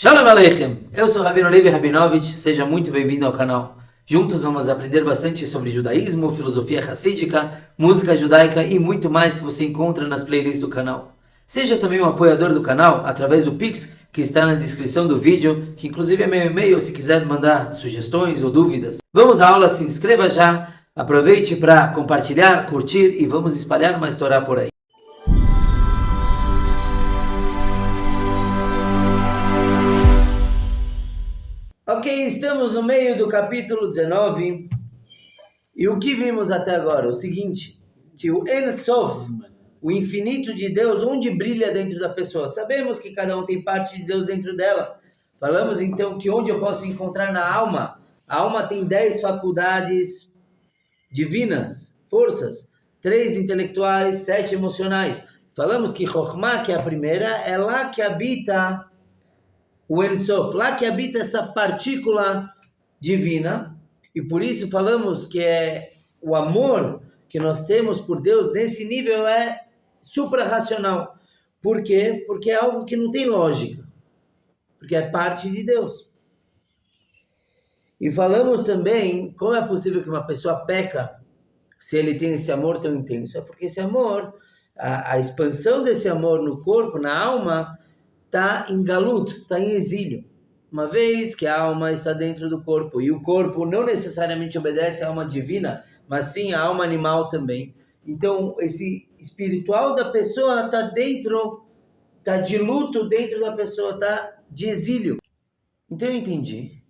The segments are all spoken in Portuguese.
Shalom Aleichem, eu sou Rabino Levi Rabinovich, seja muito bem-vindo ao canal. Juntos vamos aprender bastante sobre judaísmo, filosofia hassídica, música judaica e muito mais que você encontra nas playlists do canal. Seja também um apoiador do canal através do Pix, que está na descrição do vídeo, que inclusive é meu e-mail se quiser mandar sugestões ou dúvidas. Vamos à aula, se inscreva já, aproveite para compartilhar, curtir e vamos espalhar mais Torá por aí. Ok, estamos no meio do capítulo 19 e o que vimos até agora? O seguinte, que o En Sof, o infinito de Deus, onde brilha dentro da pessoa? Sabemos que cada um tem parte de Deus dentro dela. Falamos então que onde eu posso encontrar na alma? A alma tem 10 faculdades divinas, forças, 3 intelectuais, 7 emocionais. Falamos que Chokhmah, que é a primeira, é lá que habita o En Sof, lá que habita essa partícula divina, e por isso falamos que é o amor que nós temos por Deus, nesse nível é supra-racional. Por quê? Porque é algo que não tem lógica, porque é parte de Deus. E falamos também, como é possível que uma pessoa peca se ele tem esse amor tão intenso? É porque esse amor, a expansão desse amor no corpo, na alma, está em galut, está em exílio. Uma vez que a alma está dentro do corpo, e o corpo não necessariamente obedece à alma divina, mas sim à alma animal também. Então, esse espiritual da pessoa está dentro, está de luto dentro da pessoa, está de exílio. Então, eu entendi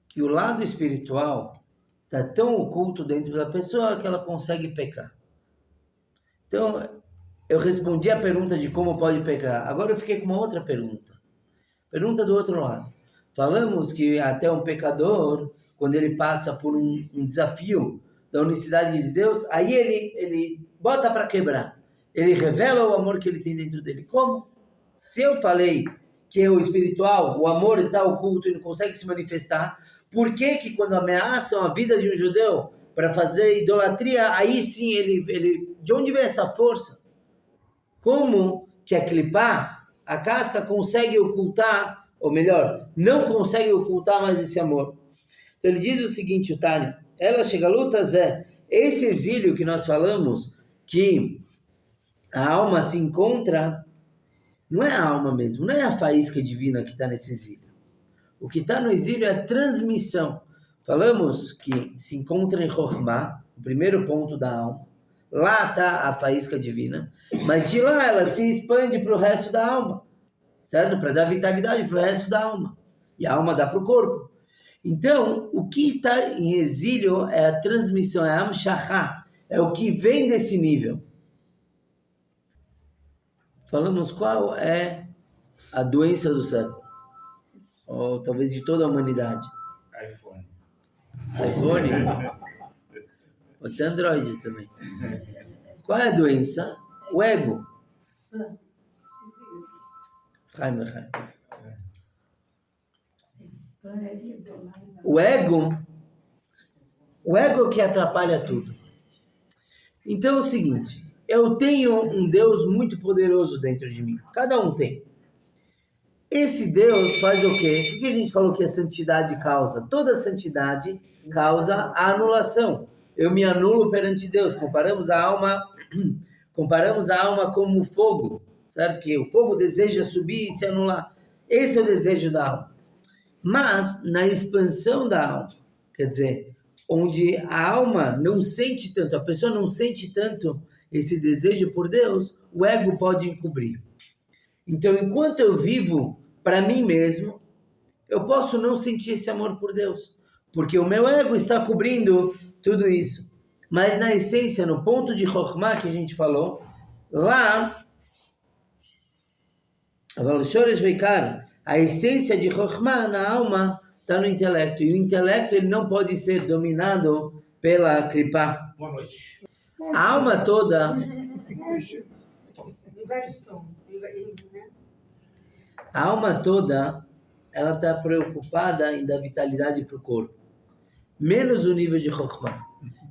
que o lado espiritual está tão oculto dentro da pessoa que ela consegue pecar. Então, eu respondi a pergunta de como pode pecar. Agora eu fiquei com uma outra pergunta. Pergunta do outro lado. Falamos que até um pecador, quando ele passa por um desafio da unicidade de Deus, aí ele bota para quebrar. Ele revela o amor que ele tem dentro dele. Como? Se eu falei que o espiritual, o amor está oculto e não consegue se manifestar, por que quando ameaçam a vida de um judeu para fazer idolatria, aí sim ele de onde vem essa força? Como que a clipá, a casca, consegue ocultar, ou melhor, não consegue ocultar mais esse amor? Então ele diz o seguinte, o Tânia, ela chega a lutas esse exílio que nós falamos, que a alma se encontra, não é a alma mesmo, não é a faísca divina que está nesse exílio. O que está no exílio é a transmissão. Falamos que se encontra em Chokhmah, o primeiro ponto da alma. Lá está a faísca divina, mas de lá ela se expande para o resto da alma, certo? Para dar vitalidade para o resto da alma. E a alma dá para o corpo. Então, o que está em exílio é a transmissão, é a Amshachá, é o que vem desse nível. Falamos qual é a doença do século, ou talvez de toda a humanidade. iPhone? Pode ser Android também. Qual é a doença? O ego. O ego que atrapalha tudo. Então é o seguinte, eu tenho um Deus muito poderoso dentro de mim. Cada um tem. Esse Deus faz o quê? O que a gente falou que a santidade causa? Toda santidade causa a anulação. Eu me anulo perante Deus. Comparamos a alma como fogo, certo? Que o fogo deseja subir e se anular. Esse é o desejo da alma. Mas na expansão da alma, quer dizer, onde a alma não sente tanto, a pessoa não sente tanto esse desejo por Deus, o ego pode encobrir. Então, enquanto eu vivo para mim mesmo, eu posso não sentir esse amor por Deus, porque o meu ego está cobrindo tudo isso. Mas na essência, no ponto de Chokhmah que a gente falou, lá, a essência de Chokhmah na alma está no intelecto. E o intelecto ele não pode ser dominado pela clipá. Boa noite. A alma toda... A alma toda, ela está preocupada em dar vitalidade para o corpo. Menos o nível de Chokhmah.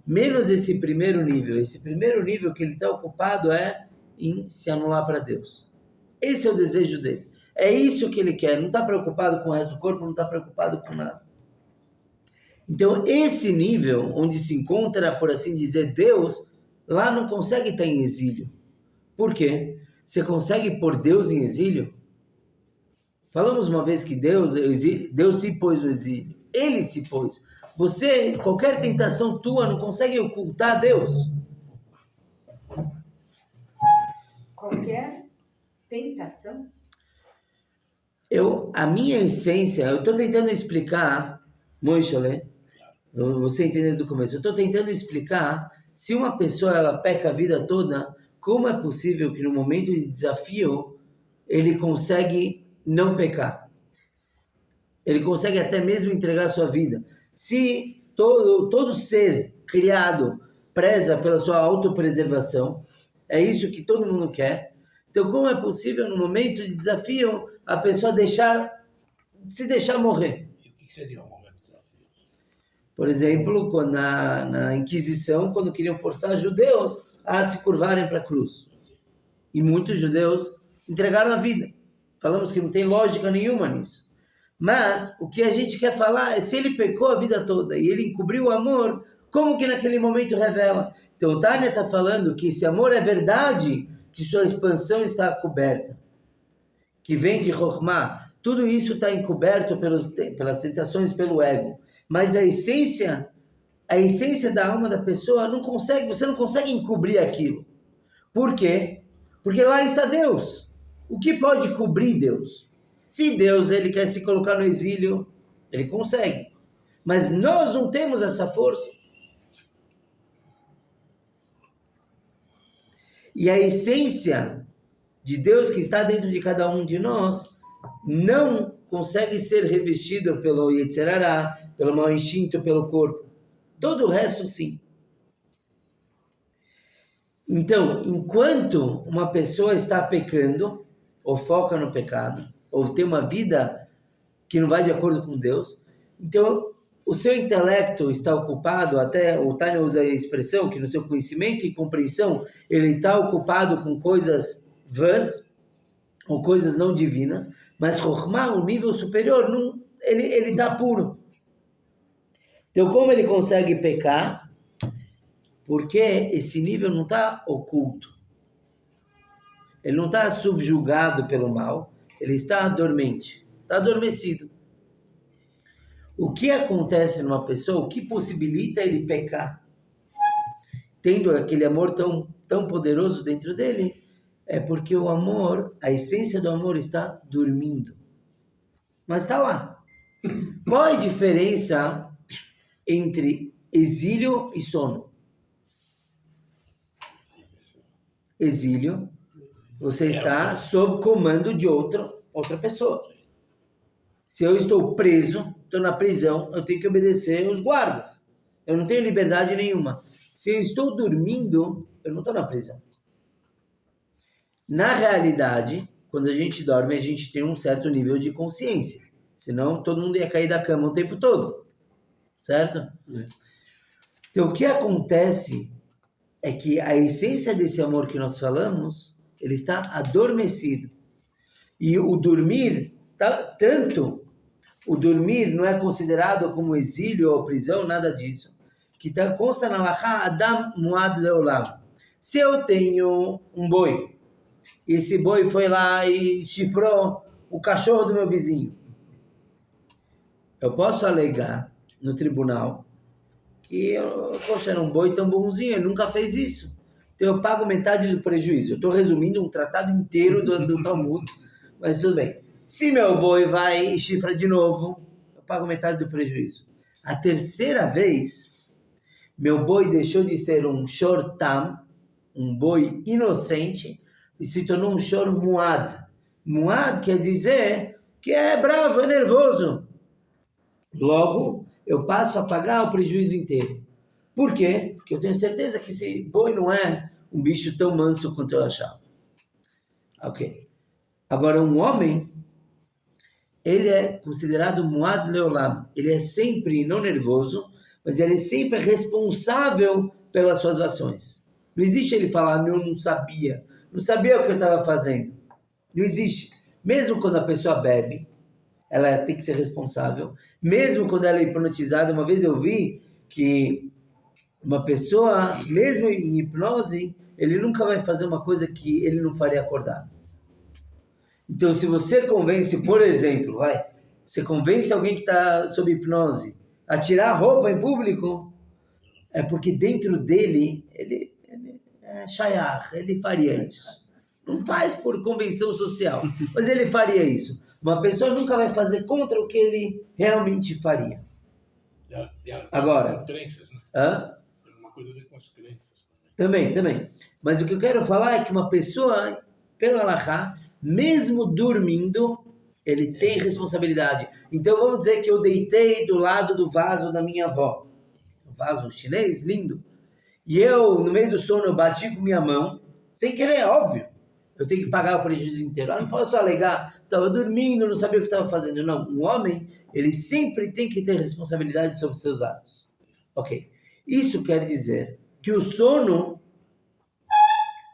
Menos esse primeiro nível. Esse primeiro nível que ele está ocupado é em se anular para Deus. Esse é o desejo dele. É isso que ele quer, não está preocupado com o resto do corpo, não está preocupado com nada. Então, esse nível, onde se encontra, por assim dizer, Deus, lá não consegue estar em exílio. Por quê? Você consegue pôr Deus em exílio? Falamos uma vez que Deus se pôs no exílio. Ele se pôs. Você, qualquer tentação tua, não consegue ocultar Deus. Qualquer tentação? A minha essência, eu estou tentando explicar, Moishole, você entendeu do começo, eu estou tentando explicar se uma pessoa ela peca a vida toda, como é possível que no momento de desafio ele consegue não pecar? Ele consegue até mesmo entregar a sua vida. Se todo ser criado preza pela sua autopreservação, é isso que todo mundo quer. Então, como é possível no momento de desafio a pessoa se deixar morrer? E o que seria um momento de desafio? Por exemplo, quando na Inquisição, quando queriam forçar judeus a se curvarem para a cruz. E muitos judeus entregaram a vida. Falamos que não tem lógica nenhuma nisso. Mas o que a gente quer falar é se ele pecou a vida toda e ele encobriu o amor, como que naquele momento revela? Então o Tânia está falando que esse amor é verdade, que sua expansão está coberta, que vem de Chokhmah. Tudo isso está encoberto pelas tentações, pelo ego. Mas a essência da alma da pessoa você não consegue encobrir aquilo. Por quê? Porque lá está Deus. O que pode cobrir Deus? Se Deus ele quer se colocar no exílio, ele consegue. Mas nós não temos essa força. E a essência de Deus que está dentro de cada um de nós não consegue ser revestido pelo Yetzer Hara, pelo mau instinto, pelo corpo. Todo o resto, sim. Então, enquanto uma pessoa está pecando, ou foca no pecado, ou tem uma vida que não vai de acordo com Deus, então o seu intelecto está ocupado, até o Tânia usa a expressão que no seu conhecimento e compreensão ele está ocupado com coisas vãs, ou coisas não divinas, mas Chokhmah, o nível superior, ele está puro. Então como ele consegue pecar? Porque esse nível não está oculto. Ele não está subjugado pelo mal, ele está dormente, está adormecido. O que acontece numa pessoa, o que possibilita ele pecar? Tendo aquele amor tão poderoso dentro dele, é porque o amor, a essência do amor está dormindo. Mas está lá. Qual é a diferença entre exílio e sono? Exílio, você está sob comando de outra pessoa. Se eu estou preso, estou na prisão, eu tenho que obedecer os guardas. Eu não tenho liberdade nenhuma. Se eu estou dormindo, eu não estou na prisão. Na realidade, quando a gente dorme, a gente tem um certo nível de consciência. Senão, todo mundo ia cair da cama o tempo todo. Certo? Então, o que acontece é que a essência desse amor que nós falamos, ele está adormecido. E o dormir, o dormir não é considerado como exílio ou prisão, nada disso. Que consta na Halachá, Adam Muad Leolam. Se eu tenho um boi, e esse boi foi lá e chifrou o cachorro do meu vizinho, eu posso alegar no tribunal que, poxa, era um boi tão bonzinho, ele nunca fez isso. Então eu pago metade do prejuízo. Eu estou resumindo um tratado inteiro do Talmud, mas tudo bem. Se meu boi vai e chifra de novo, eu pago metade do prejuízo. A terceira vez, meu boi deixou de ser um shor tam, um boi inocente, e se tornou um shor muad. Muad quer dizer que é bravo, é nervoso. Logo, eu passo a pagar o prejuízo inteiro. Por quê? Porque eu tenho certeza que esse boi não é um bicho tão manso quanto eu achava. Ok. Agora, um homem, ele é considerado muad leolam. Ele é sempre não nervoso, mas ele é sempre responsável pelas suas ações. Não existe ele falar, eu não sabia o que eu estava fazendo. Não existe. Mesmo quando a pessoa bebe, ela tem que ser responsável. Mesmo quando ela é hipnotizada, uma vez eu vi que uma pessoa, mesmo em hipnose, ele nunca vai fazer uma coisa que ele não faria acordado. Então, se você convence, por exemplo, você convence alguém que está sob hipnose a tirar a roupa em público, é porque dentro dele, ele é shayach, ele faria isso. Não faz por convenção social, mas ele faria isso. Uma pessoa nunca vai fazer contra o que ele realmente faria. Agora, com crenças, né? Tem uma coisa a ver com as crenças também. Mas o que eu quero falar é que uma pessoa, pela halachá, mesmo dormindo, ele tem responsabilidade. Então vamos dizer que eu deitei do lado do vaso da minha avó. Um vaso chinês, lindo. E eu, no meio do sono, eu bati com minha mão, sem querer, é óbvio. Eu tenho que pagar o prejuízo inteiro. Eu não posso alegar, estava dormindo, não sabia o que estava fazendo. Não, um homem, ele sempre tem que ter responsabilidade sobre seus atos. Ok. Isso quer dizer que o sono,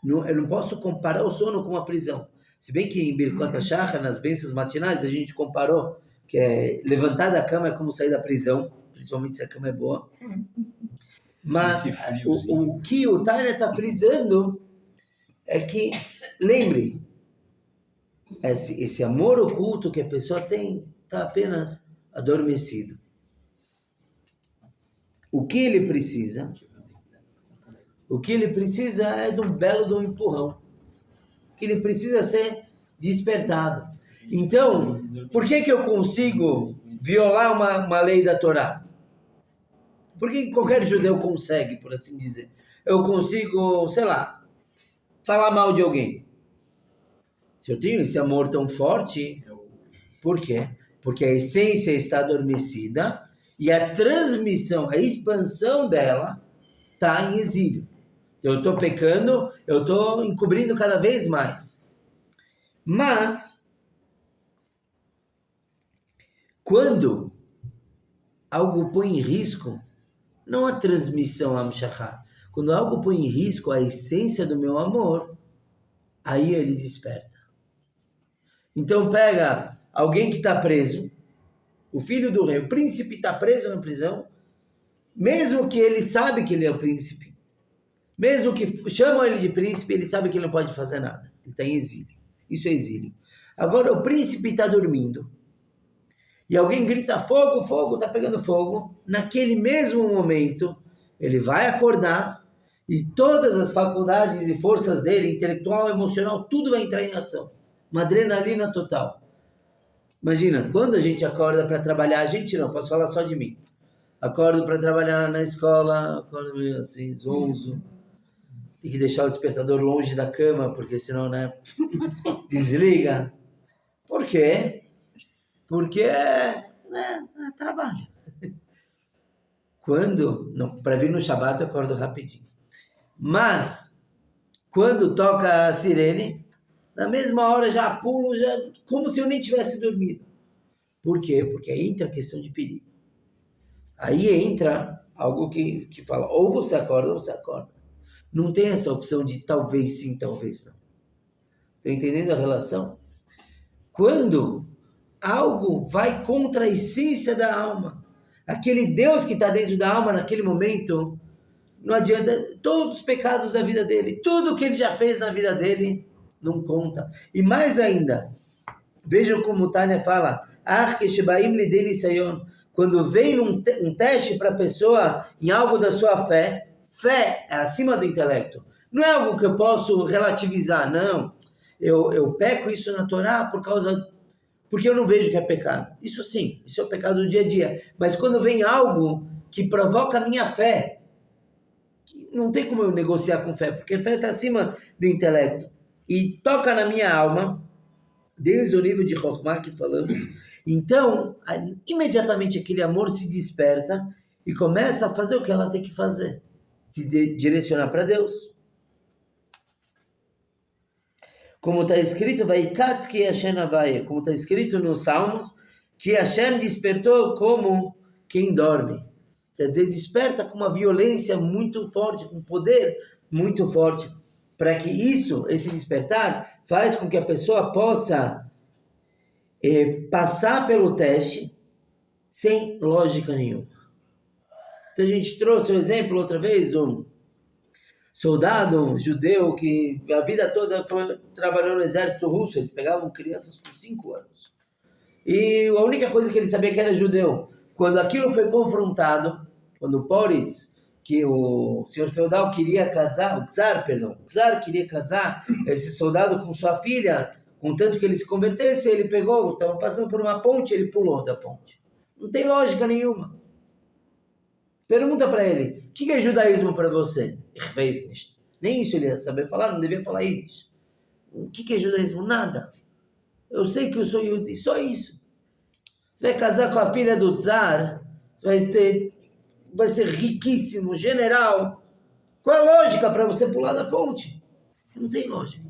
eu não posso comparar o sono com uma prisão. Se bem que em Birkot HaShachar, nas bênçãos matinais, a gente comparou que levantar da cama é como sair da prisão, principalmente se a cama é boa. Mas o que o Tânia está frisando é que, lembre, esse amor oculto que a pessoa tem está apenas adormecido. O que ele precisa? O que ele precisa é de um belo empurrão. O que ele precisa ser despertado. Então, por que eu consigo violar uma lei da Torá? Por que qualquer judeu consegue, por assim dizer? Eu consigo, sei lá, falar mal de alguém. Se eu tenho esse amor tão forte, por quê? Porque a essência está adormecida e a transmissão, a expansão dela está em exílio. Eu estou pecando, eu estou encobrindo cada vez mais. Mas, quando algo põe em risco, não a transmissão Amshachá, quando algo põe em risco a essência do meu amor, aí ele desperta. Então pega alguém que está preso, o filho do rei, o príncipe está preso na prisão, mesmo que ele sabe que ele é o príncipe, mesmo que chamam ele de príncipe, ele sabe que ele não pode fazer nada. Ele está em exílio. Isso é exílio. Agora o príncipe está dormindo. E alguém grita fogo, fogo, está pegando fogo. Naquele mesmo momento, ele vai acordar e todas as faculdades e forças dele, intelectual, emocional, tudo vai entrar em ação. Uma adrenalina total. Imagina, quando a gente acorda para trabalhar, a gente não, posso falar só de mim. Acordo para trabalhar na escola, acordo meio assim, zonzo. Tem que deixar o despertador longe da cama, porque senão, desliga. Por quê? Porque é trabalho. Para vir no Shabbat eu acordo rapidinho. Mas, quando toca a sirene, na mesma hora já pulo, como se eu nem tivesse dormido. Por quê? Porque aí entra a questão de perigo. Aí entra algo que fala, ou você acorda ou você acorda. Não tem essa opção de talvez sim, talvez não. Está entendendo a relação? Quando algo vai contra a essência da alma, aquele Deus que está dentro da alma naquele momento, não adianta, todos os pecados da vida dele, tudo que ele já fez na vida dele, não conta. E mais ainda, vejam como o Tânia fala, quando vem um teste para a pessoa em algo da sua fé, fé é acima do intelecto. Não é algo que eu posso relativizar, não. Eu peco isso na Torá porque eu não vejo que é pecado. Isso sim, isso é o pecado do dia a dia. Mas quando vem algo que provoca a minha fé, não tem como eu negociar com fé, porque a fé está acima do intelecto. E toca na minha alma, desde o nível de Chokhmah que falamos. Então, imediatamente aquele amor se desperta e começa a fazer o que ela tem que fazer. Se direcionar para Deus. Como está escrito, Vaikatz ki Hashem Havaya, como está escrito nos Salmos, que Hashem despertou como quem dorme. Quer dizer, desperta com uma violência muito forte, com um poder muito forte, para que esse despertar, faz com que a pessoa possa passar pelo teste sem lógica nenhuma. Então a gente trouxe o exemplo outra vez de um soldado, um judeu, que a vida toda trabalhou no exército russo. Eles pegavam crianças com 5 anos. E a única coisa que ele sabia que era judeu. Quando aquilo foi confrontado, quando o Poritz, que o senhor feudal queria casar, o czar queria casar esse soldado com sua filha, contanto que ele se convertesse, ele pegou, estava passando por uma ponte, ele pulou da ponte. Não tem lógica nenhuma. Pergunta para ele, o que é judaísmo para você? Ich weiß nicht. Nem isso ele ia saber falar, não devia falar isso. O que é judaísmo? Nada. Eu sei que eu sou judeu, só isso. Você vai casar com a filha do czar, vai ser riquíssimo, general. Qual é a lógica para você pular da ponte? Não tem lógica.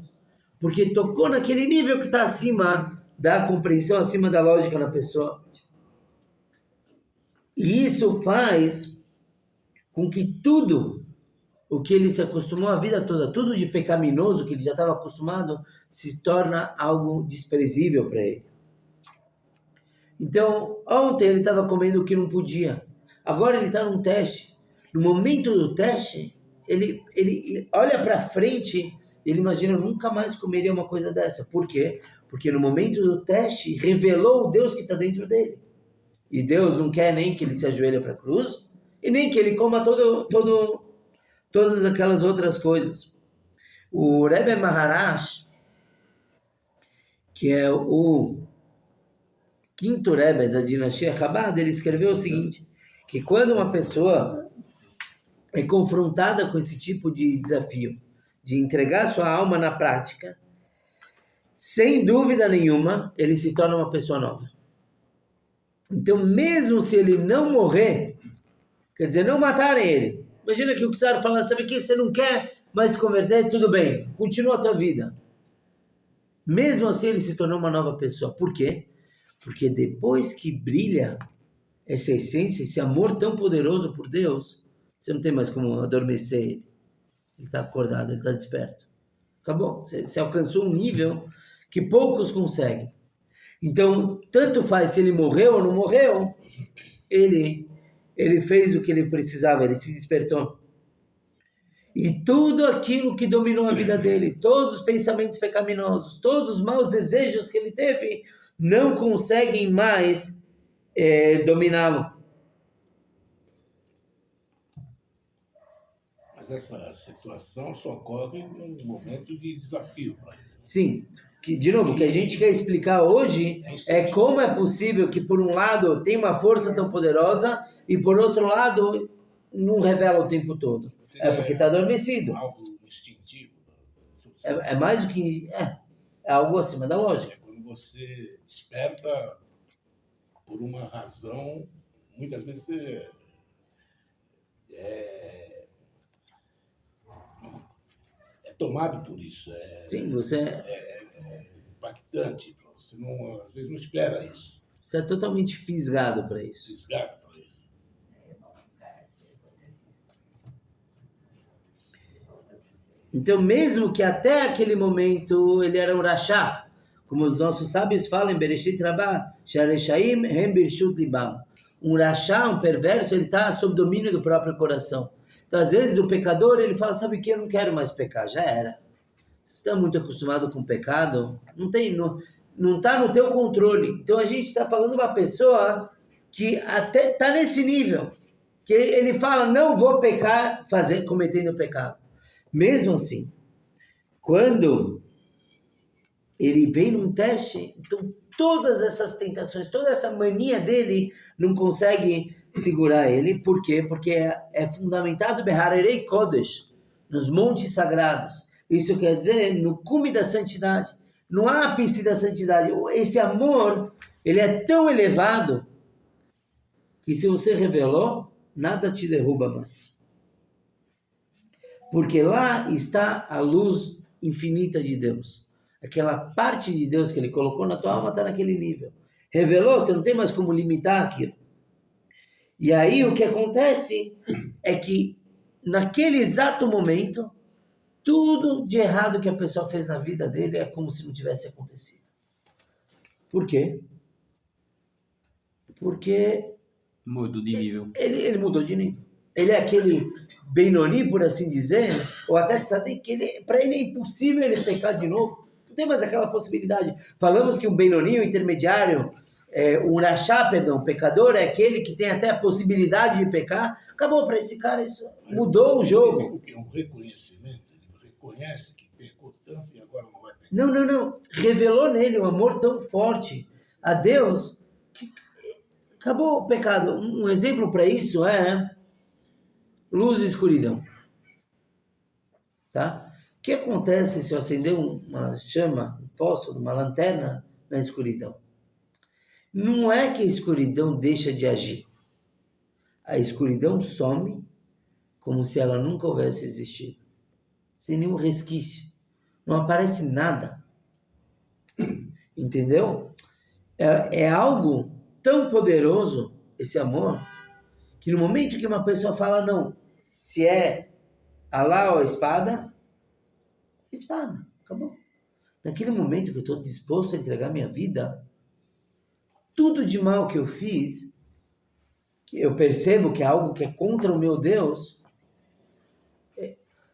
Porque tocou naquele nível que está acima da compreensão, acima da lógica na pessoa. E isso faz com que tudo o que ele se acostumou a vida toda, tudo de pecaminoso que ele já estava acostumado, se torna algo desprezível para ele. Então, ontem ele estava comendo o que não podia. Agora ele está num teste. No momento do teste, ele olha para frente, ele imagina, eu nunca mais comeria uma coisa dessa. Por quê? Porque no momento do teste, revelou o Deus que está dentro dele. E Deus não quer nem que ele se ajoelhe para a cruz, e nem que ele coma todas aquelas outras coisas. O Rebbe Maharaj, que é o quinto Rebbe da dinastia Chabad, ele escreveu o seguinte, que quando uma pessoa é confrontada com esse tipo de desafio, de entregar sua alma na prática, sem dúvida nenhuma, ele se torna uma pessoa nova. Então, mesmo se ele não morrer, quer dizer, não matarem ele, imagina que o czar fala, sabe o que, você não quer mais se converter, tudo bem, continua a tua vida. Mesmo assim, ele se tornou uma nova pessoa. Por quê? Porque depois que brilha essa essência, esse amor tão poderoso por Deus, você não tem mais como adormecer ele. Ele está acordado, ele está desperto. Acabou. Você alcançou um nível que poucos conseguem. Então, tanto faz se ele morreu ou não morreu, ele fez o que ele precisava, ele se despertou. E tudo aquilo que dominou a vida dele, todos os pensamentos pecaminosos, todos os maus desejos que ele teve, não conseguem mais dominá-lo. Mas essa situação só ocorre num momento de desafio para ele. Sim, de novo, o que a gente quer explicar hoje é como é possível que por um lado tem uma força tão poderosa e por outro lado não revela o tempo todo. É porque está adormecido. Algo instintivo. É mais do que... É algo acima da lógica. É quando você desperta por uma razão, muitas vezes você é tomado por isso. Sim, você... É impactante. Você não, às vezes não espera isso. Você é totalmente fisgado para isso. Fisgado para isso. Então, mesmo que até aquele momento ele era um rachá, como os nossos sábios falam em Bereshit Rabbah, Shareshaim Hem Birshut Libam. Um rachá, um perverso, ele está sob domínio do próprio coração. Então, às vezes, o pecador, ele fala, sabe o que? Eu não quero mais pecar, já era. Você está muito acostumado com o pecado, não está no teu controle. Então, a gente está falando de uma pessoa que até está nesse nível, que ele fala, não vou pecar cometendo pecado. Mesmo assim, quando ele vem num teste, então todas essas tentações, toda essa mania dele não consegue segurar ele. Por quê? Porque é fundamentado Beharerei Kodesh, nos montes sagrados. Isso quer dizer no cume da santidade, no ápice da santidade. Esse amor, ele é tão elevado que se você revelou, nada te derruba mais. Porque lá está a luz infinita de Deus. Aquela parte de Deus que ele colocou na tua alma está naquele nível. Revelou, você não tem mais como limitar aquilo. E aí o que acontece é que naquele exato momento, tudo de errado que a pessoa fez na vida dele é como se não tivesse acontecido. Por quê? Porque Mudou de nível. ele mudou de nível. Ele é aquele Benoni, por assim dizer, ou até Tzadik, que para ele é impossível ele pecar de novo. Não tem mais aquela possibilidade. Falamos que um Benoni, um intermediário, um Rashá, perdão, um pecador, é aquele que tem até a possibilidade de pecar. Acabou para esse cara, isso mudou o jogo. Porque é um reconhecimento, ele reconhece que pecou tanto e agora não vai pecar. Não. Revelou nele um amor tão forte a Deus que acabou o pecado. Um exemplo para isso é luz e escuridão. Tá? O que acontece se eu acender uma chama, um fósforo, uma lanterna na escuridão? Não é que a escuridão deixa de agir. A escuridão some como se ela nunca houvesse existido. Sem nenhum resquício. Não aparece nada. Entendeu? É algo tão poderoso, esse amor, que no momento que uma pessoa fala, não, se é Alá ou a espada, acabou. Naquele momento que eu estou disposto a entregar minha vida, tudo de mal que eu fiz, que eu percebo que é algo que é contra o meu Deus,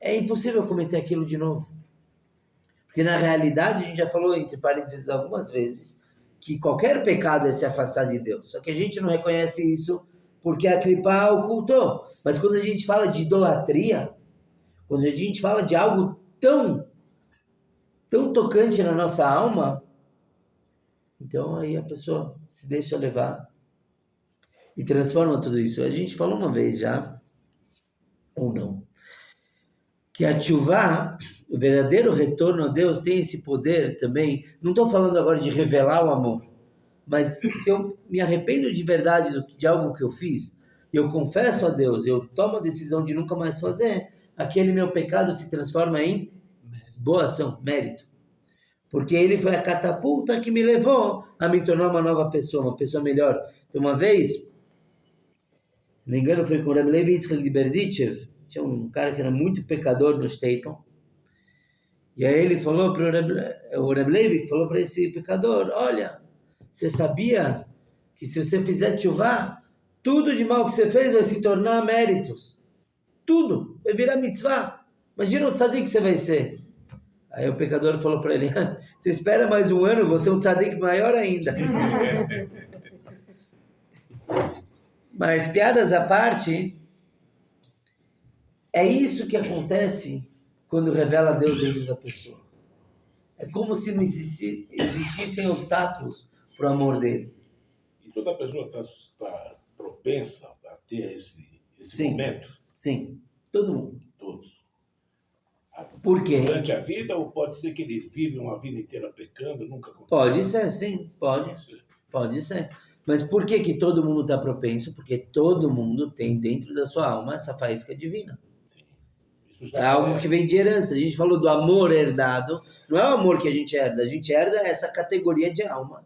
é impossível cometer aquilo de novo. Porque na realidade, a gente já falou entre parênteses algumas vezes, que qualquer pecado é se afastar de Deus. Só que a gente não reconhece isso porque a Clipá ocultou. Mas quando a gente fala de idolatria, quando a gente fala de algo tão tocante na nossa alma, então aí a pessoa se deixa levar e transforma tudo isso. A gente falou uma vez já, ou não, que a tchuvá, o verdadeiro retorno a Deus, tem esse poder também. Não estou falando agora de revelar o amor, mas se eu me arrependo de verdade de algo que eu fiz, e eu confesso a Deus, eu tomo a decisão de nunca mais fazer, aquele meu pecado se transforma em boa ação, mérito. Porque ele foi a catapulta que me levou a me tornar uma nova pessoa, uma pessoa melhor. Então, uma vez, se não me engano, foi com o Reb Levi Yitzchak de Berdichev, tinha um cara que era muito pecador no Steiton, e aí ele falou para o Reb Levi, falou para esse pecador, olha, você sabia que se você fizer tchuvá, tudo de mal que você fez vai se tornar méritos. Tudo. Vai virar mitzvah. Imagina o tzadik que você vai ser. Aí o pecador falou para ele, você espera mais um ano, você é um tzadik maior ainda. Mas piadas à parte, é isso que acontece quando revela Deus dentro da pessoa. É como se não existissem obstáculos para o amor dele. E toda pessoa está propensa a ter esse momento? Sim, todo mundo. Todos. Por quê? Durante a vida, ou pode ser que ele vive uma vida inteira pecando, nunca aconteceu? Pode ser, sim, pode ser. Mas por que todo mundo está propenso? Porque todo mundo tem dentro da sua alma essa faísca divina. Sim. Isso já É algo que vem de herança. A gente falou do amor herdado. Não é o amor que a gente herda essa categoria de alma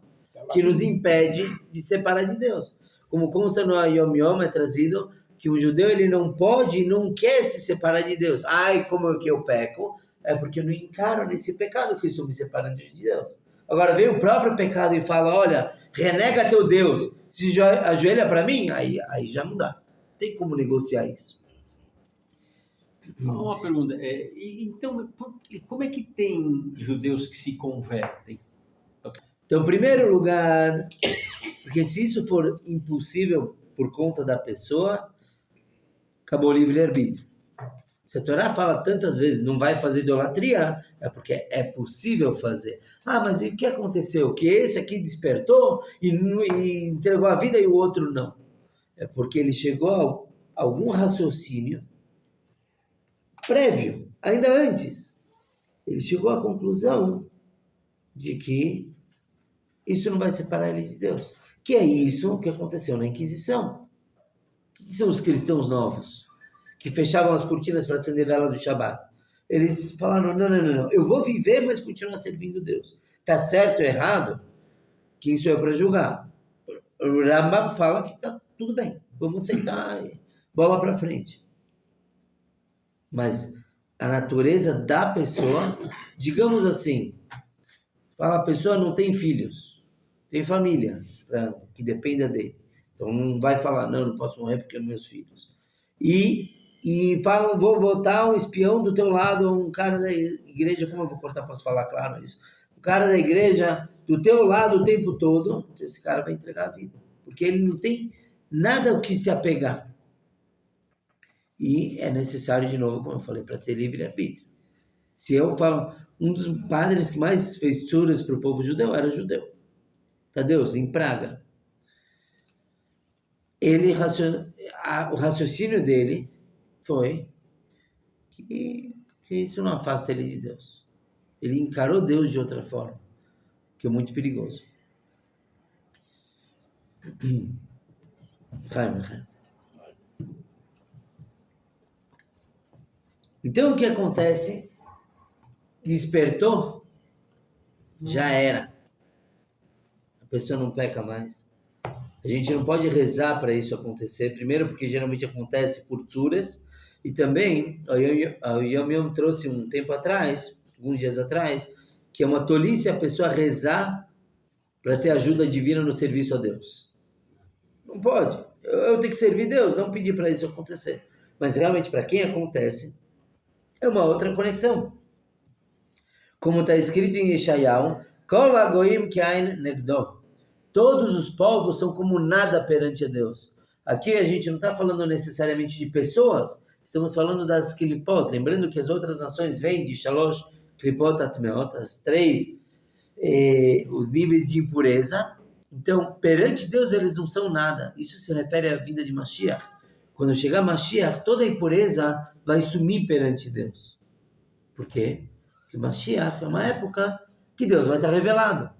que nos impede de separar de Deus. Como consta no Yom Yom, é trazido que o judeu ele não pode e não quer se separar de Deus. Ai, como é que eu peco? É porque eu não encaro nesse pecado que estou me separando de Deus. Agora vem o próprio pecado e fala, olha, renega teu Deus, se ajoelha para mim, aí já não dá. Tem como negociar isso. Uma pergunta, então, como é que tem judeus que se convertem? Então, em primeiro lugar, porque se isso for impossível por conta da pessoa, acabou o livre-arbítrio. Se a Torá fala tantas vezes, não vai fazer idolatria, é porque é possível fazer. Mas e o que aconteceu? Que esse aqui despertou e entregou a vida e o outro não. É porque ele chegou a algum raciocínio prévio, ainda antes. Ele chegou à conclusão de que isso não vai separar ele de Deus. Que é isso que aconteceu na Inquisição. O que são os cristãos novos? Que fechavam as cortinas para acender vela do Shabat. Eles falaram, não, eu vou viver, mas continuar servindo Deus. Está certo ou errado? Quem sou eu para julgar? O Rambam fala que está tudo bem, vamos aceitar, bola para frente. Mas a natureza da pessoa, digamos assim, fala, a pessoa não tem filhos, tem família que dependa dele. Então não vai falar, não posso morrer porque são meus filhos. E falam, vou botar um espião do teu lado, um cara da igreja, como eu vou cortar, posso falar claro isso? O cara da igreja do teu lado o tempo todo, esse cara vai entregar a vida. Porque ele não tem nada o que se apegar. E é necessário, de novo, como eu falei, para ter livre-arbítrio. Se eu falo, um dos padres que mais fez tsuras para o povo judeu era judeu. Tadeus, em Praga. O raciocínio dele foi que isso não afasta ele de Deus. Ele encarou Deus de outra forma, que é muito perigoso. Então o que acontece? Despertou, já era. A pessoa não peca mais. A gente não pode rezar para isso acontecer. Primeiro porque geralmente acontece por tsuras. E também, o Yom trouxe um tempo atrás, alguns dias atrás, que é uma tolice a pessoa rezar para ter ajuda divina no serviço a Deus. Não pode. Eu tenho que servir Deus, não pedir para isso acontecer. Mas realmente para quem acontece, é uma outra conexão. Como está escrito em Yeshayahu, Kol hagoyim kein negdo. Todos os povos são como nada perante a Deus. Aqui a gente não está falando necessariamente de pessoas, estamos falando das klipot. Lembrando que as outras nações vêm de Shalosh, klipot atmeot, as três, os níveis de impureza. Então, perante Deus eles não são nada. Isso se refere à vinda de Mashiach. Quando chegar Mashiach, toda a impureza vai sumir perante Deus. Por quê? Porque Mashiach é uma época que Deus vai estar revelado.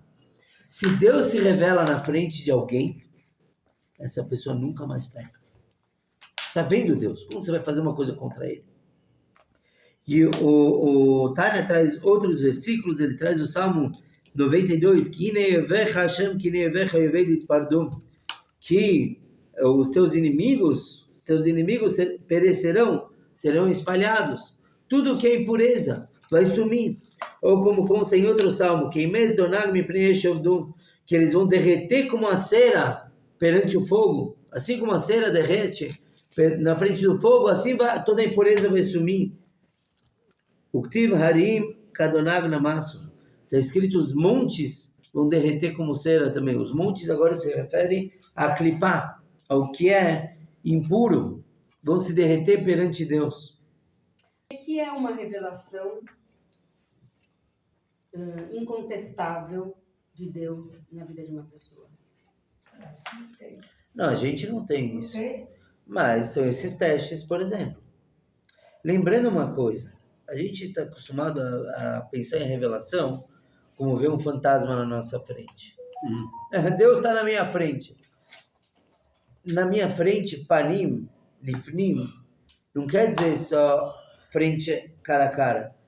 Se Deus se revela na frente de alguém, essa pessoa nunca mais peca. Está vendo Deus? Como você vai fazer uma coisa contra ele? E o Tânia traz outros versículos, ele traz o Salmo 92, que os teus inimigos perecerão, serão espalhados. Tudo que é impureza vai sumir. Ou como consta em outro salmo, que eles vão derreter como a cera perante o fogo. Assim como a cera derrete na frente do fogo, assim toda a impureza vai sumir. Uktiv harim kadonag namasu. Está escrito, os montes vão derreter como cera também. Os montes agora se referem a clipar, ao que é impuro, vão se derreter perante Deus. O que é uma revelação incontestável de Deus na vida de uma pessoa? Não, a gente não tem isso. Mas são esses testes, por exemplo. Lembrando uma coisa, a gente está acostumado a pensar em revelação como ver um fantasma na nossa frente. Deus está na minha frente. Na minha frente, panim, lifnim, não quer dizer só frente, cara a cara.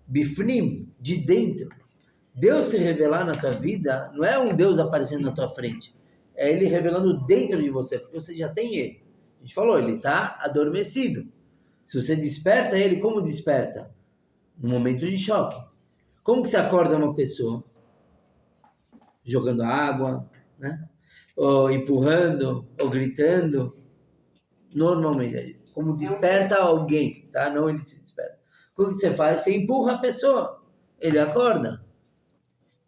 Bifnim, de dentro. Deus se revelar na tua vida não é um Deus aparecendo na tua frente. É Ele revelando dentro de você, porque você já tem Ele. A gente falou, Ele está adormecido. Se você desperta Ele, como desperta? Num momento de choque. Como que se acorda uma pessoa? Jogando água, né? Ou empurrando, ou gritando. Normalmente, como desperta alguém, tá? Não ele se desperta. O que você faz? Você empurra a pessoa, ele acorda.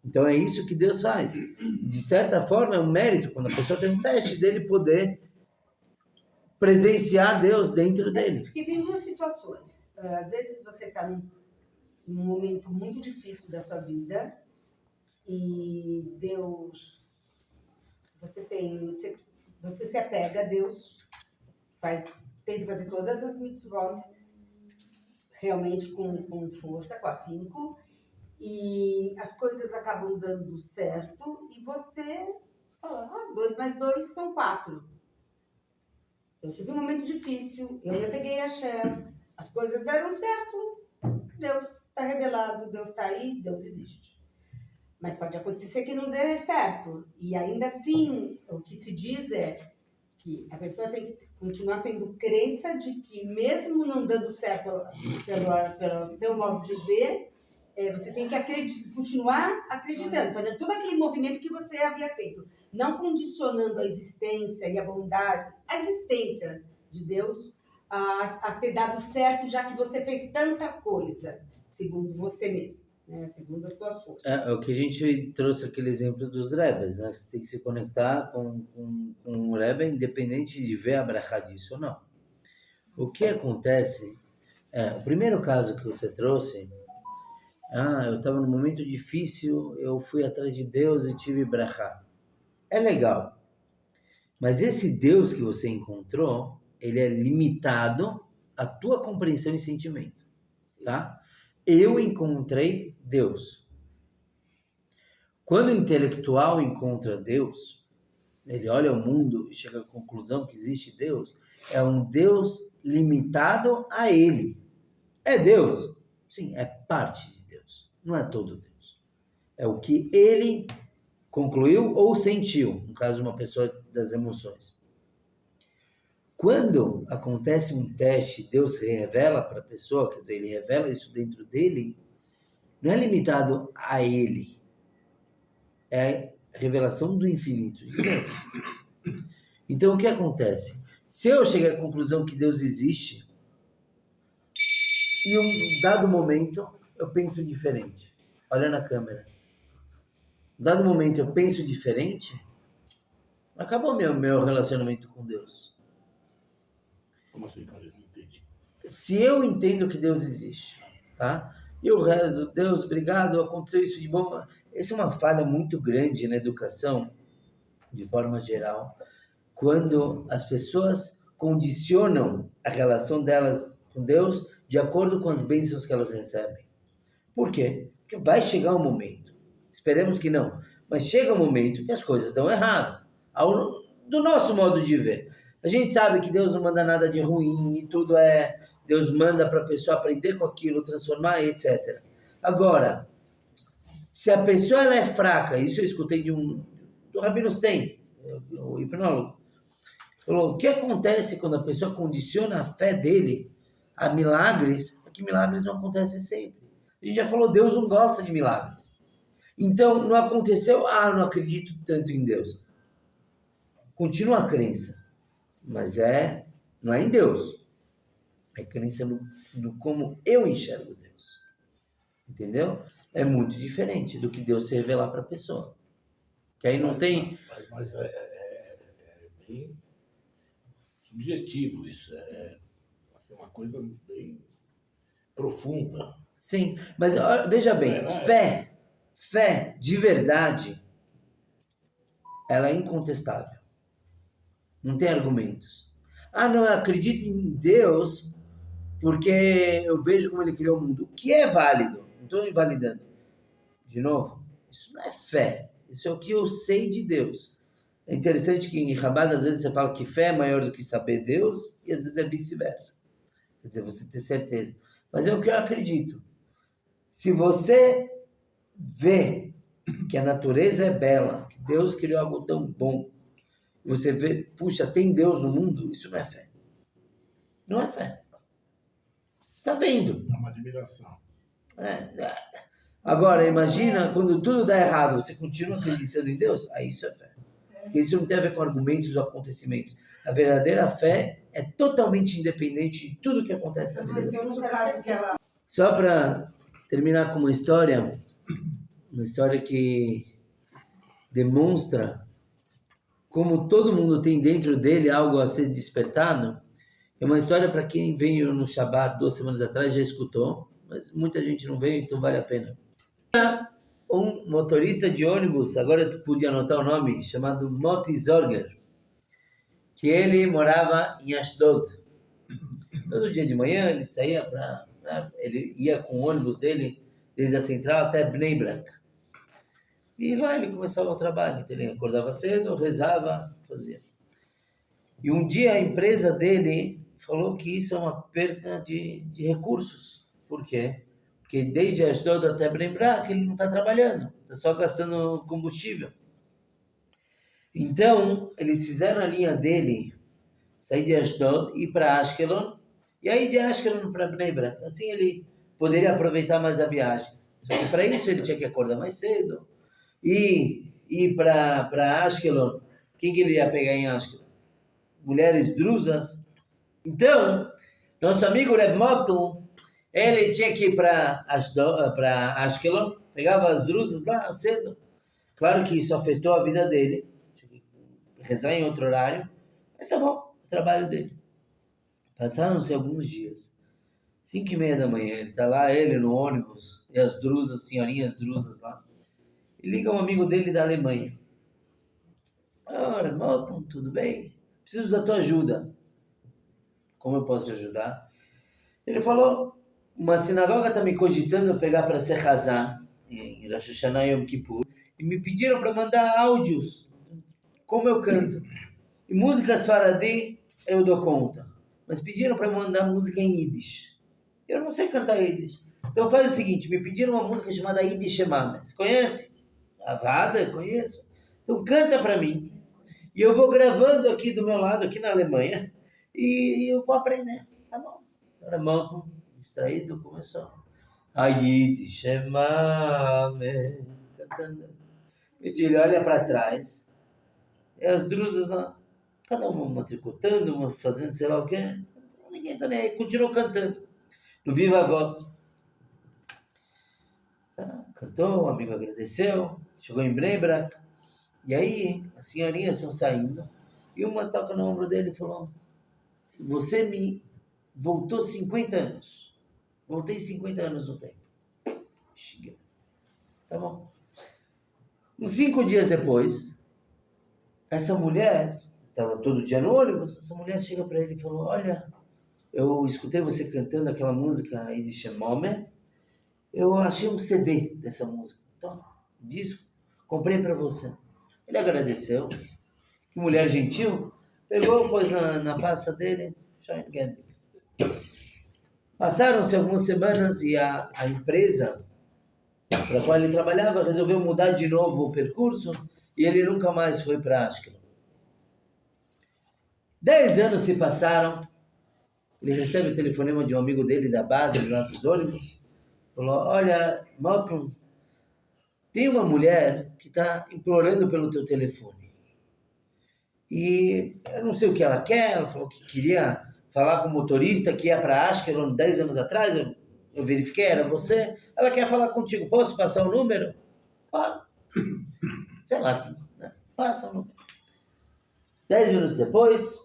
Então é isso que Deus faz. De certa forma é um mérito, quando a pessoa tem um teste dele poder presenciar Deus dentro dele. Porque tem duas situações. Às vezes você está num momento muito difícil da sua vida e Deus, você se apega a Deus, tenta fazer todas as mitzvot realmente com força, com afinco, e as coisas acabam dando certo e você fala, 2 mais 2 são 4. Eu tive um momento difícil, eu me apeguei a Hashem, as coisas deram certo, Deus está revelado, Deus está aí, Deus existe. Mas pode acontecer que não dê certo, e ainda assim, o que se diz é que a pessoa tem que continuar tendo crença de que mesmo não dando certo pelo seu modo de ver, você tem que continuar acreditando, fazendo todo aquele movimento que você havia feito. Não condicionando a existência e a bondade, a existência de Deus a ter dado certo, já que você fez tanta coisa, segundo você mesmo, né? Segundo as suas forças. É o que a gente trouxe aquele exemplo dos Rebes, né? Você tem que se conectar com um Rebbe, independente de ver a brachá disso ou não. O que acontece o primeiro caso que você trouxe, eu estava num momento difícil, eu fui atrás de Deus e tive brachá. É legal, mas esse Deus que você encontrou, ele é limitado à tua compreensão e sentimento, tá? Eu encontrei Deus. Quando o intelectual encontra Deus, ele olha o mundo e chega à conclusão que existe Deus, é um Deus limitado a ele. É Deus? Sim, é parte de Deus. Não é todo Deus. É o que ele concluiu ou sentiu, no caso de uma pessoa das emoções. Quando acontece um teste, Deus revela para a pessoa, quer dizer, ele revela isso dentro dele, não é limitado a ele. É a revelação do infinito de Deus. Então, o que acontece? Se eu chegar à conclusão que Deus existe, em um dado momento, eu penso diferente. Olha na câmera. Em dado momento, eu penso diferente, acabou meu relacionamento com Deus. Como assim, cara? Eu não entendi. Se eu entendo que Deus existe, tá? Eu rezo, Deus, obrigado, aconteceu isso de bom. Essa é uma falha muito grande na educação, de forma geral, quando as pessoas condicionam a relação delas com Deus de acordo com as bênçãos que elas recebem. Por quê? Porque vai chegar um momento, esperemos que não, mas chega um momento que as coisas dão errado, do nosso modo de ver. A gente sabe que Deus não manda nada de ruim, e tudo Deus manda para a pessoa aprender com aquilo, transformar, etc. Agora, se a pessoa ela é fraca, isso eu escutei do Rabino Stein, o hipnólogo, falou, o que acontece quando a pessoa condiciona a fé dele a milagres, é que milagres não acontecem sempre. A gente já falou, Deus não gosta de milagres. Então, não aconteceu, não acredito tanto em Deus. Continua a crença, mas não é em Deus. É crença no como eu enxergo Deus. Entendeu? É muito diferente do que Deus se revelar para a pessoa. Que aí não tem... Mas é bem subjetivo isso. É uma coisa bem profunda. Sim, mas veja bem, fé de verdade, ela é incontestável. Não tem argumentos. Não, eu acredito em Deus porque eu vejo como ele criou o mundo. O que é válido? Não estou invalidando. De novo, isso não é fé. Isso é o que eu sei de Deus. É interessante que em Rabat, às vezes você fala que fé é maior do que saber Deus, e às vezes é vice-versa. Quer dizer, você ter certeza. Mas é o que eu acredito. Se você vê que a natureza é bela, que Deus criou algo tão bom, e você vê, puxa, tem Deus no mundo, isso não é fé. Não é fé. Você está vendo. É uma admiração. Agora, imagina quando tudo dá errado, você continua acreditando em Deus? Aí isso é fé. Porque isso não tem a ver com argumentos ou acontecimentos. A verdadeira fé é totalmente independente de tudo que acontece na vida. Só para terminar com uma história que demonstra como todo mundo tem dentro dele algo a ser despertado. É uma história para quem veio no Shabbat 2 semanas atrás, já escutou, mas muita gente não veio, então vale a pena. Um motorista de ônibus, agora eu pude anotar o nome, chamado Moti Zorger, que ele morava em Ashdod. Todo dia de manhã ele saía ele ia com o ônibus dele desde a central até Bnei Brak. E lá ele começava o trabalho. Então ele acordava cedo, rezava, fazia. E um dia a empresa dele falou que isso é uma perda de recursos. Por quê? Porque desde Ashdod até Bnei Brak ele não está trabalhando, está só gastando combustível. Então, eles fizeram a linha dele sair de Ashdod, ir para Ashkelon, e aí de Ashkelon para Bnei Brak. Assim ele poderia aproveitar mais a viagem. Só que para isso ele tinha que acordar mais cedo e ir para Ashkelon. Quem que ele ia pegar em Ashkelon? Mulheres drusas. Então, nosso amigo Reb Moto, ele tinha que ir para Ashkelon, pegava as drusas lá cedo. Claro que isso afetou a vida dele, tinha que rezar em outro horário, mas tá bom, o trabalho dele. Passaram-se alguns dias. 5:30 da manhã, ele tá lá, ele no ônibus, e as drusas, senhorinhas drusas lá. E liga um amigo dele da Alemanha. Ora, Malton, tudo bem? Preciso da tua ajuda. Como eu posso te ajudar? Ele falou, uma sinagoga está me cogitando eu pegar para ser Hazan, em Rosh Hashanah Yom Kippur, e me pediram para mandar áudios, como eu canto. E músicas faradi eu dou conta. Mas pediram para mandar música em Yiddish. Eu não sei cantar Yiddish. Então faz o seguinte, me pediram uma música chamada Yiddish Emame. Você conhece? A Vada, eu conheço. Então canta para mim. E eu vou gravando aqui do meu lado, aqui na Alemanha, e eu vou aprender. Tá bom. Agora Malcolm, distraído, começou. A Yiddish Emame. Cantando. Ele olha para trás. E as drusas lá, cada uma tricotando, uma fazendo sei lá o quê. Ninguém tá nem aí, continuou cantando. No Viva a Voz. Tá, cantou, o amigo agradeceu, chegou em Bnei Brak. E aí, as senhorinhas estão saindo, e uma toca no ombro dele e falou, você me voltou 50 anos. Voltei 50 anos no tempo. Tá bom. Uns 5 dias depois, essa mulher, estava todo dia no ônibus, essa mulher chega para ele e falou, olha, eu escutei você cantando aquela música Yiddish Emame, eu achei um CD dessa música, então, disco, comprei para você. Ele agradeceu, que mulher gentil, pegou, pôs na pasta dele, passaram-se algumas semanas e a empresa para a qual ele trabalhava resolveu mudar de novo o percurso e ele nunca mais foi para Ashkelon. 10 anos se passaram, ele recebe o telefonema de um amigo dele da base, lá dos ônibus, falou, olha, Malcolm, tem uma mulher que está implorando pelo teu telefone. E eu não sei o que ela quer, ela falou que queria falar com o motorista que ia para Ashkelon 10 anos atrás, eu verifiquei, era você, ela quer falar contigo, posso passar o número? Claro. Sei lá, né? Passa o número. 10 minutos depois,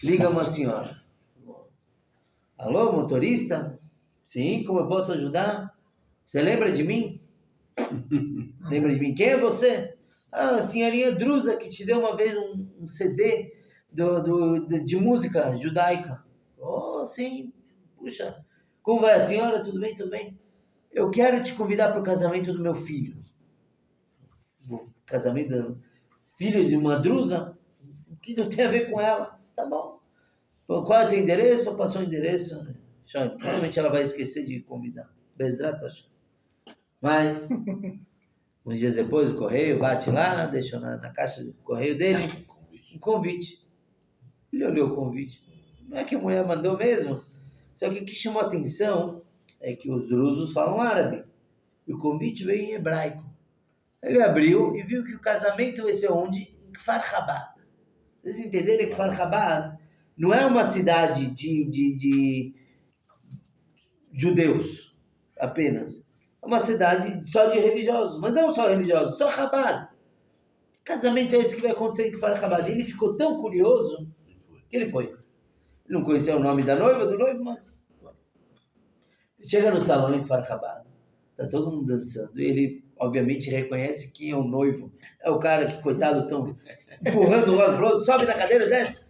liga uma senhora. Alô, motorista? Sim, como eu posso ajudar? Você lembra de mim? Lembra de mim? Quem é você? Ah, a senhorinha Drusa que te deu uma vez um CD de música judaica. Oh, sim. Puxa, como vai a senhora? Tudo bem? Tudo bem? Eu quero te convidar para o casamento do meu filho. O casamento do filho de uma Drusa? O que eu tenho a ver com ela? Tá bom. Qual é o teu endereço? Eu passo o endereço. Provavelmente ela vai esquecer de convidar. Bezrat Hashem. Mas, uns dias depois, o correio bate lá, deixou na caixa do correio dele um convite. Ele olhou o convite. Não é que a mulher mandou mesmo? Só que o que chamou a atenção é que os drusos falam árabe. E o convite veio em hebraico. Ele abriu e viu que o casamento vai ser onde? Em Kfar Chabad. Vocês entenderem que Kfar Chabad não é uma cidade de judeus apenas. É uma cidade só de religiosos. Mas não só religiosos, só Chabad. Casamento é esse que vai acontecer em Kfar Chabad. Ele ficou tão curioso que ele foi. Ele não conhecia o nome da noiva, do noivo, mas foi. Ele chega no salão em Kfar Chabad. Está todo mundo dançando. Ele, obviamente, reconhece quem é o noivo. É o cara que, coitado, estão empurrando um lado para o outro. Sobe na cadeira e desce.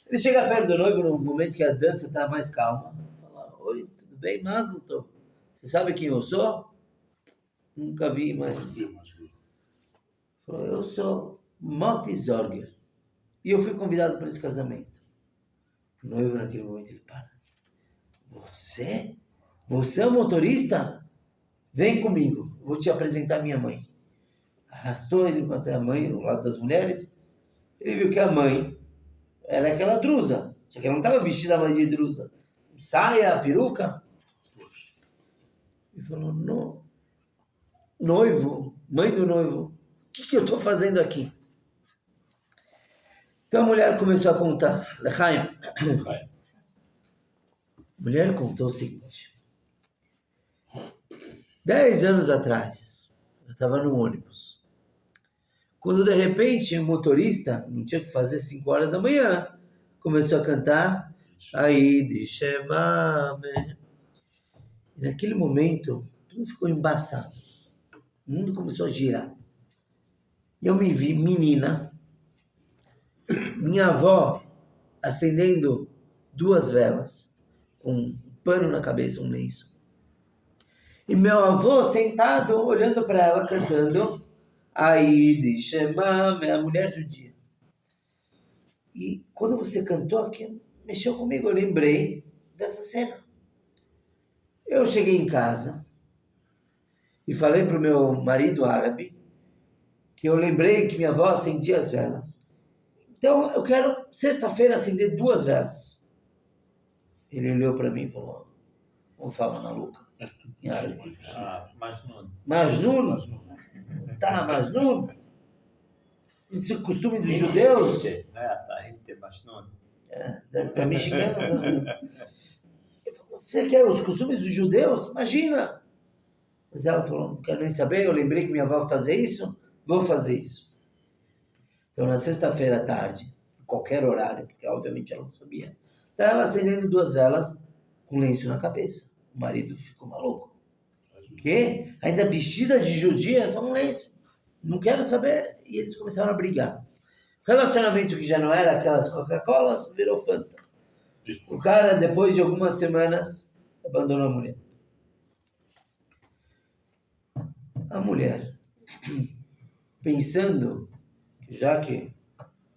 Ele chega perto do noivo no momento que a dança está mais calma. Fala, oi, tudo bem? Mas, doutor, você sabe quem eu sou? Nunca vi, mas... Falou, eu sou Moti Zorger. E eu fui convidado para esse casamento. O noivo, naquele momento, ele para. Você? Você é o motorista? Vem comigo, vou te apresentar minha mãe. Arrastou ele até a mãe, do lado das mulheres. Ele viu que a mãe era aquela drusa. Só que ela não estava vestida mais de drusa. Saia, peruca. Ele falou, não, noivo, mãe do noivo, o que eu estou fazendo aqui? Então a mulher começou a contar. Lechaim. A mulher contou o seguinte. 10 anos atrás, eu estava no ônibus. Quando de repente o motorista, não tinha que fazer 5 horas da manhã, começou a cantar. Aí, Shemame. E naquele momento, tudo ficou embaçado. O mundo começou a girar. E eu me vi menina, minha avó acendendo 2 velas, com um pano na cabeça, um lenço. E meu avô sentado, olhando para ela, cantando Aide Shemame, a mulher judia. E quando você cantou aquilo, mexeu comigo, eu lembrei dessa cena. Eu cheguei em casa e falei para o meu marido árabe que eu lembrei que minha avó acendia as velas. Então, eu quero, sexta-feira, acender 2 velas. Ele olhou para mim e falou, vamos falar maluca, em árabe. Majnun? Tá, Majnun? Isso é costume dos judeus? Tá me xingando. Você quer os costumes dos judeus? Imagina! Mas ela falou, não quero nem saber, eu lembrei que minha avó fazia isso, vou fazer isso. Então, na sexta-feira à tarde, em qualquer horário, porque obviamente ela não sabia, estava ela acendendo 2 velas com lenço na cabeça. O marido ficou maluco. O quê? Ainda vestida de judia, só um lenço. Não quero saber. E eles começaram a brigar. Relacionamento que já não era aquelas Coca-Cola, virou Fanta. O cara, depois de algumas semanas, abandonou a mulher. A mulher, pensando, já que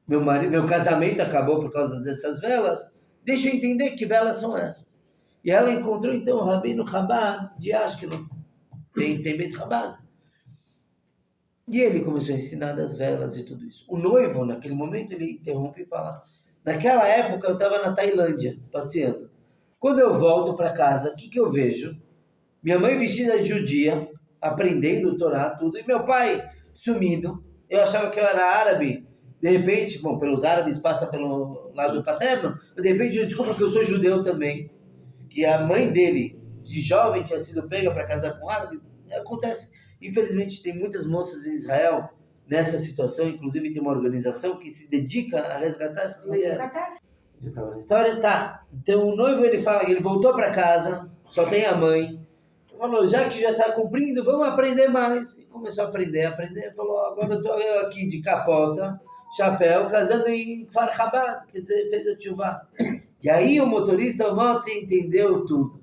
meu casamento acabou por causa dessas velas, deixa eu entender que velas são essas. E ela encontrou então o Rabino Chabad de Ashkelon. Tem Beit Chabad. E ele começou a ensinar das velas e tudo isso. O noivo, naquele momento, ele interrompe e fala, naquela época eu estava na Tailândia, passeando. Quando eu volto para casa, o que eu vejo? Minha mãe vestida de judia, aprendendo o Torá, tudo, e meu pai sumido. Eu achava que eu era árabe. De repente, bom, pelos árabes passa pelo lado paterno, mas de repente eu descubro que eu sou judeu também. Que a mãe dele, de jovem, tinha sido pega para casar com um árabe. Acontece. Infelizmente, tem muitas moças em Israel nessa situação, inclusive tem uma organização que se dedica a resgatar essas mulheres. Eu estava na história, tá. Então o noivo, ele fala que ele voltou para casa, só tem a mãe. Ele falou, já que já está cumprindo, vamos aprender mais. E começou a aprender. Falou, agora eu estou aqui de capota, chapéu, casando em Kfar Chabad, quer dizer, fez a tchuvá. E aí o motorista, o moto, entendeu tudo.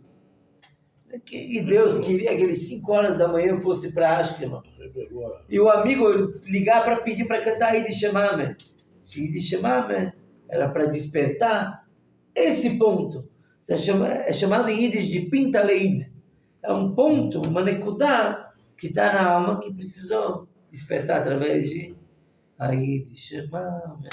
E Deus queria que ele 5 horas da manhã fosse para Ashkelon. E o amigo ligar para pedir para cantar Yiddish Shemame. Se Yiddish Shemame era para despertar esse ponto. É chamado em Yiddish de Pintaleid. É um ponto, uma nekudá, que está na alma, que precisou despertar através de Yiddish Shemame.